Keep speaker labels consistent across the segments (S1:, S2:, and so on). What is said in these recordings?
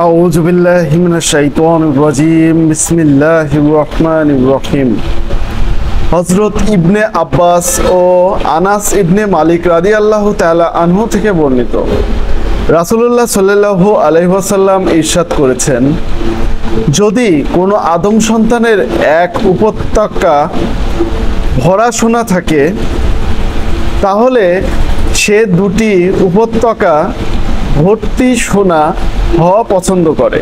S1: আউযু বিল্লাহি মিনাশ শাইতানির রাজীম। বিসমিল্লাহির রহমানির রহিম। হযরত ইবনে আব্বাস ও আনাস ইবনে মালিক রাদিয়াল্লাহু তাআলা আনহু থেকে বর্ণিত, রাসূলুল্লাহ সাল্লাল্লাহু আলাইহি ওয়াসাল্লাম ইরশাদ করেছেন, যদি কোনো আদম সন্তানের এক উপত্যকা ভরা সোনা থাকে, তাহলে সে দুটি উপত্যকা ভর্তি সোনা হওয়া পছন্দ করে।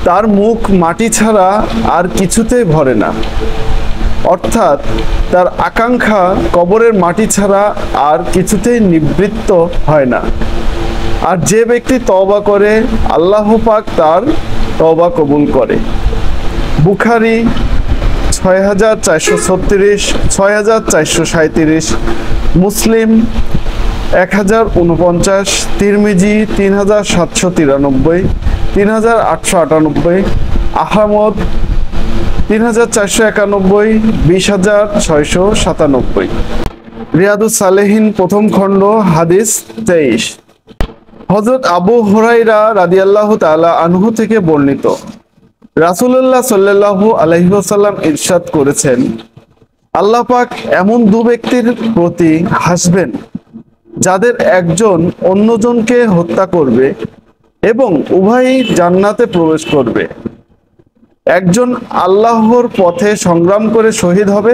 S1: তার মুখ মাটি ছাড়া আর কিছুতেই ভরে না, অর্থাৎ তার আকাঙ্ক্ষা কবরের মাটি ছাড়া আর কিছুতেই নিবৃত্ত হয় না। আর যে ব্যক্তি তওবা করে, আল্লাহ পাক তার তওবা কবুল করে। বুখারী 6436, 6437, মুসলিম 1049, তিরমিজি 3793, 3898, আহমদ 3491, 20697। রিয়াদুস সালেহিন প্রথম খণ্ড, হাদিস 23। হযরত আবু হুরায়রা রাদিয়াল্লাহু তাআলা আনহু থেকে বর্ণিত, রাসূলুল্লাহ সাল্লাল্লাহু আলাইহি ওয়াসাল্লাম ইরশাদ করেছেন, আল্লাহ পাক এমন দু ব্যক্তির প্রতি হাসবেন যাদের একজন অন্যজনকে হত্যা করবে এবং উভয়ই জান্নাতে প্রবেশ করবে। একজন আল্লাহর পথে সংগ্রাম করে শহীদ হবে,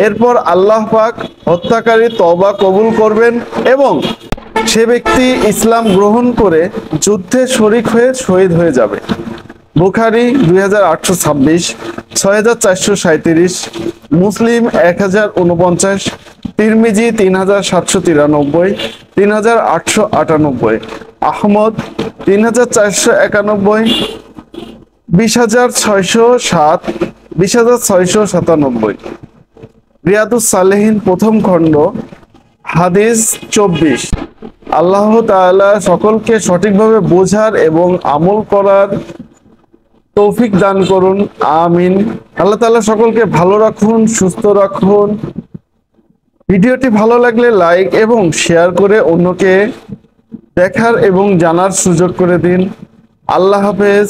S1: এরপর আল্লাহ পাক হত্যাকারী তওবা কবুল করবেন এবং সে ব্যক্তি ইসলাম গ্রহণ করে যুদ্ধে শরীক হয়ে শহীদ হয়ে যাবে। বুখারী 2826, 6437, মুসলিম 1049, তিরমিজি 3793, 3898, আহমদ 3491, 20607, 20697। রিয়াদুস সালেহিন প্রথম খণ্ড, হাদিস 24। আল্লাহ তাআলা সকলকে সঠিকভাবে বোঝার এবং আমল করার তৌফিক দান করুন, আমিন। আল্লাহ তাআলা সকলকে ভালো রাখুন, সুস্থ রাখুন। ভিডিওটি ভালো লাগলে লাইক এবং শেয়ার করে অন্যকে দেখার এবং জানার সুযোগ করে দিন। আল্লাহ হাফেজ।